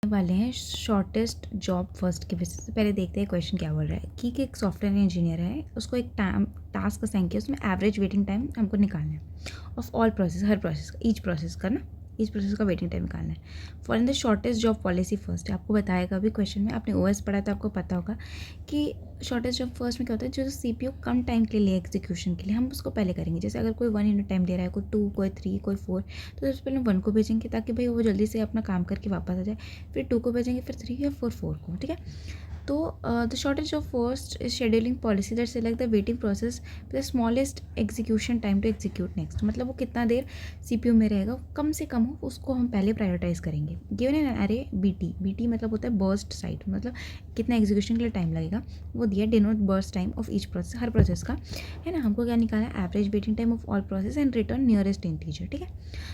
वाले हैं shortest job first के बेसिस से। पहले देखते हैं क्वेश्चन क्या बोल रहा है कि एक सॉफ्टवेयर इंजीनियर है, उसको एक टास्क असाइन किया, उसमें एवरेज वेटिंग टाइम हमको निकालना है of all process, her process का, ईच प्रोसेस का वेटिंग टाइम निकालना है। For in the shortest job policy first है, आपको बताएगा अभी क्वेश्चन में, आपने ओएस पढ़ा तो आपको पता होगा कि शॉर्टेस्ट जॉब फर्स्ट में क्या होता है, जो सीपीयू कम टाइम के लिए एग्जीक्यूशन के लिए हम उसको पहले करेंगे। जैसे अगर कोई 1 यूनिट टाइम दे रहा है, कोई 2, कोई 3, कोई 4, तो सबसे पहले 1 को भेजेंगे ताकि भाई वो जल्दी से अपना काम करके वापस आ जाए, फिर 2 को भेजेंगे, फिर 3 या फिर 4 को, ठीक है। तो the shortage of first is scheduling policy that select the waiting process the smallest execution time to execute next. मतलब वो कितना देर सीपीयू में रहेगा, कम से कम हो, उसको हम पहले प्रायोरिटाइज करेंगे। गिवन एन अरे बीटी मतलब होता है बर्स्ट साइट, मतलब कितना एग्जीक्यूशन के लिए टाइम लगेगा वो दिया। Denote burst time of each process, her process का, है ना। हमको क्या निकालना है, average waiting time of all process and return nearest integer, ठीक है।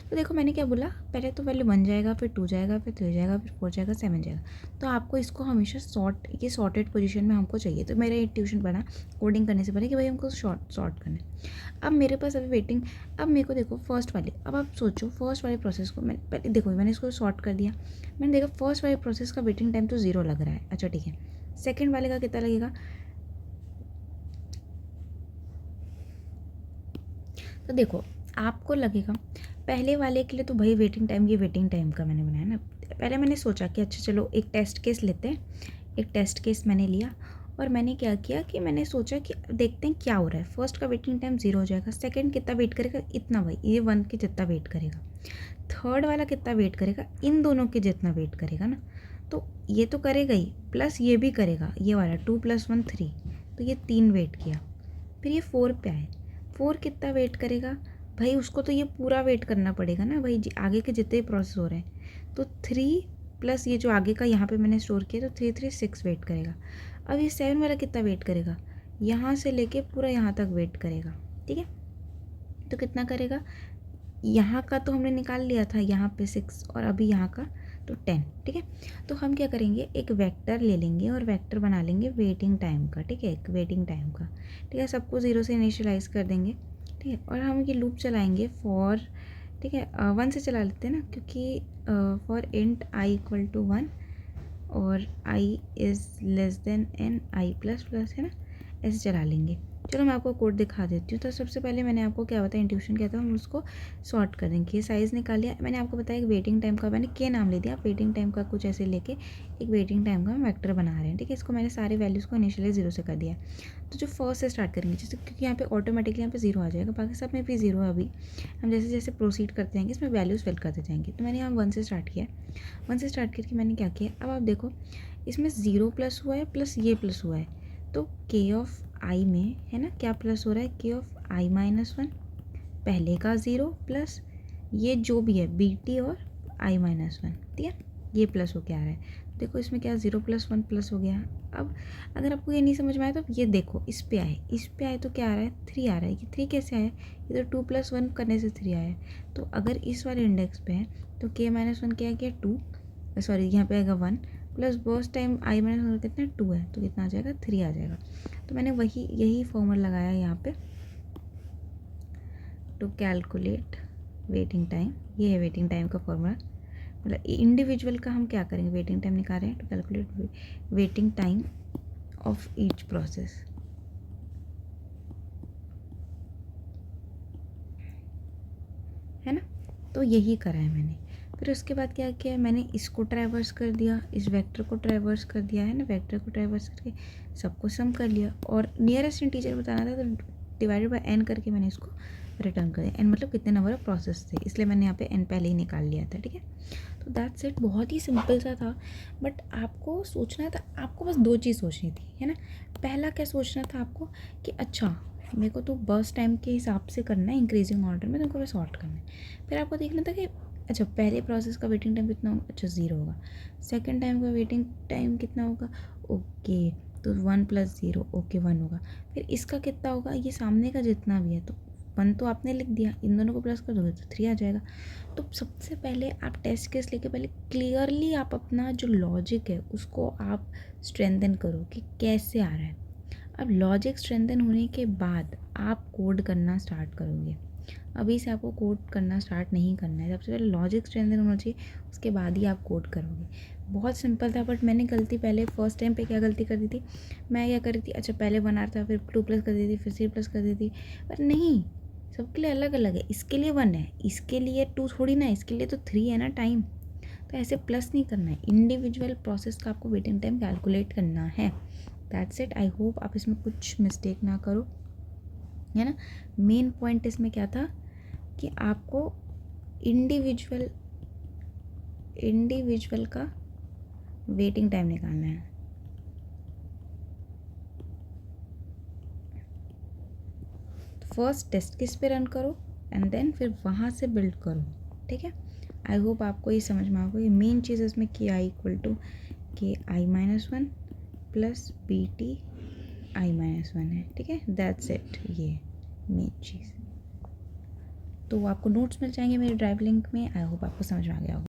तो देखो मैंने क्या बोला, पहले तो वैल्यू 1 जाएगा, फिर 2 जाएगा, फिर 3 जाएगा, फिर 4 जाएगा, 7 जाएगा। तो आपको इसको हमेशा ये सॉर्टेड पोजीशन में हमको चाहिए। तो मेरा ये ट्यूशन बना कोडिंग करने से पहले कि भाई हमको सॉर्ट करना है। अब मेरे पास अभी वेटिंग, अब मेरे को देखो फर्स्ट वाली, अब आप सोचो फर्स्ट वाले प्रोसेस को मैं पहले देखो, मैंने इसको सॉर्ट कर दिया, मैंने देखा फर्स्ट वाले प्रोसेस का वेटिंग टाइम तो 0 लग रहा है। अच्छा ठीक है, सेकेंड वाले का कितना लगेगा, तो देखो आपको लगेगा पहले वाले के लिए तो भाई वेटिंग टाइम, ये वेटिंग टाइम का मैंने बनाया ना। पहले मैंने सोचा कि अच्छा चलो एक टेस्ट केस लेते हैं, एक टेस्ट केस मैंने लिया और मैंने क्या किया कि मैंने सोचा कि देखते हैं क्या हो रहा है। फर्स्ट का वेटिंग टाइम 0 हो जाएगा, सेकंड कितना वेट करेगा, इतना भाई ये 1 के जितना वेट करेगा, थर्ड वाला कितना वेट करेगा, इन दोनों के जितना वेट करेगा ना। तो ये तो करेगा ही, प्लस ये भी करेगा, ये वाला 2 + 1 3, तो ये 3 वेट किया। फिर ये 4 पे आए, 4 कितना वेट करेगा भाई, उसको तो ये पूरा वेट करना पड़ेगा ना भाई, आगे के जितने प्रोसेस हो रहे हैं। तो 3 प्लस ये जो आगे का यहाँ पे मैंने स्टोर किया, तो 3 3 6 वेट करेगा। अब ये 7 वाला कितना वेट करेगा, यहाँ से लेके पूरा यहाँ तक वेट करेगा, ठीक है। तो कितना करेगा, यहाँ का तो हमने निकाल लिया था, यहाँ पे 6 और अभी यहाँ का तो 10, ठीक है। तो हम क्या करेंगे, एक वेक्टर ले लेंगे और वेक्टर बना लेंगे वेटिंग टाइम का, ठीक है, एक वेटिंग टाइम का, ठीक है। सबको 0 से इनिशियलाइज कर देंगे, ठीक है। और हम ये लूप चलाएंगे फॉर, ठीक है, 1 से चला लेते हैं ना, क्योंकि for int i equal to 1 और i is less than n i plus plus, है ना, ऐसे चला लेंगे। चलो मैं आपको कोड दिखा देती हूँ। तो सबसे पहले मैंने आपको क्या बताया, इंट्यूशन क्या था, हम उसको सॉर्ट कर देंगे। साइज़ निकाल लिया मैंने, आपको बताया एक वेटिंग टाइम का मैंने के नाम ले दिया, वेटिंग टाइम का कुछ ऐसे लेके एक वेटिंग टाइम का हम वेक्टर बना रहे हैं, ठीक है। इसको मैंने सारे वैल्यूज़ को इनिशियली 0 से कर दिया। तो जो फर्स्ट से स्टार्ट करेंगे, जैसे क्योंकि यहाँ पे ऑटोमेटिकली यहाँ पे 0 आ जाएगा, बाकी सब में भी 0 है। अभी हम जैसे जैसे प्रोसीड करते जाएंगे इसमें वैल्यूज़ फिल करते जाएंगे। तो मैंने यहाँ 1 से स्टार्ट किया, 1 से स्टार्ट करके मैंने क्या किया, अब आप देखो इसमें 0 प्लस हुआ है, प्लस ये प्लस हुआ है। तो के ऑफ आई में, है ना, क्या प्लस हो रहा है, के ऑफ आई -1, पहले का 0 प्लस ये जो भी है बी टी और आई -1, ठीक है, ये प्लस हो के आ रहा है। देखो इसमें क्या 0 + 1 प्लस हो गया। अब अगर आपको ये नहीं समझ में आया तो ये देखो, इस पे आए तो क्या आ रहा है, 3 आ रहा है। ये 3 कैसे आया, ये तो 2 + 1 करने से 3 आया है। तो अगर इस वाले इंडेक्स पे है तो के -1 क्या है, 2, सॉरी यहाँ पे आएगा 1 प्लस बर्स्ट टाइम आई -1 कितना 2 है, तो कितना आ जाएगा, 3 आ जाएगा। तो मैंने यही फॉर्मूला लगाया यहाँ पे टू कैलकुलेट वेटिंग टाइम। ये है वेटिंग टाइम का फॉर्मूला। मतलब इंडिविजुअल का हम क्या करेंगे, वेटिंग टाइम निकाल रहे हैं, to calculate waiting time of each process, है ना। तो यही करा है मैंने। फिर उसके बाद क्या किया है, मैंने इसको ट्रैवर्स कर दिया, इस वेक्टर को ट्रैवर्स कर दिया, है ना, वेक्टर को ट्रैवर्स करके सबको सम कर लिया और नियरेस्ट इंटीजर बताना था, तो डिवाइडेड बाय n करके मैंने इसको रिटर्न कर दिया। n मतलब कितने नंबर ऑफ प्रोसेस थे, इसलिए मैंने यहाँ पे n पहले ही निकाल लिया था, ठीक है। तो दैट्स इट, बहुत ही सिंपल सा था। बट आपको सोचना था, आपको बस 2 चीज़ सोचनी थी, है ना। पहला क्या सोचना था आपको कि अच्छा मेरे को तो बर्स्ट टाइम के हिसाब से करना है, इंक्रीजिंग ऑर्डर में, तो उनको सॉर्ट करना है। फिर आपको देखना था कि अच्छा पहले प्रोसेस का वेटिंग टाइम कितना होगा, अच्छा 0 होगा। सेकंड टाइम का वेटिंग टाइम कितना होगा, ओके, तो 1 + 0, ओके 1 होगा। फिर इसका कितना होगा, ये सामने का जितना भी है, तो 1 तो आपने लिख दिया, इन दोनों को प्लस कर दोगे तो 3 आ जाएगा। तो सबसे पहले आप टेस्ट केस लेके पहले क्लियरली आप अपना जो लॉजिक है उसको आप स्ट्रेंथन करो कि कैसे आ रहा है। अब लॉजिक स्ट्रेंथन होने के बाद आप कोड करना स्टार्ट करोगे, अभी से आपको कोड करना स्टार्ट नहीं करना है। सबसे पहले लॉजिक स्ट्रेंथन होना चाहिए, उसके बाद ही आप कोड करोगे। बहुत सिंपल था, बट मैंने गलती पहले फर्स्ट टाइम पे क्या गलती कर दी थी, मैं क्या कर रही थी, अच्छा पहले 1 आर था, फिर 2 प्लस कर दी थी, फिर 3 प्लस कर दी थी। पर नहीं, सबके लिए अलग अलग है। इसके लिए 1 है, इसके लिए 2 थोड़ी ना है, इसके लिए तो 3 है ना टाइम। तो ऐसे प्लस नहीं करना है, इंडिविजुअल प्रोसेस का आपको वेटिंग टाइम कैलकुलेट करना है। That's it. आई होप आप इसमें कुछ मिस्टेक ना करो, है ना। मेन पॉइंट इसमें क्या था कि आपको इंडिविजुअल का वेटिंग टाइम निकालना है। फर्स्ट टेस्ट केस पे रन करो एंड देन फिर वहाँ से बिल्ड करो, ठीक है। आई होप आपको ये समझ में आएगा। ये मेन चीज़ इसमें के आई इक्वल टू के आई -1 प्लस बी टी आई -1 है, ठीक है। दैट्स इट, ये मेन चीज़। तो आपको नोट्स मिल जाएंगे मेरे ड्राइव लिंक में। आई होप आपको समझ में आ गया होगा।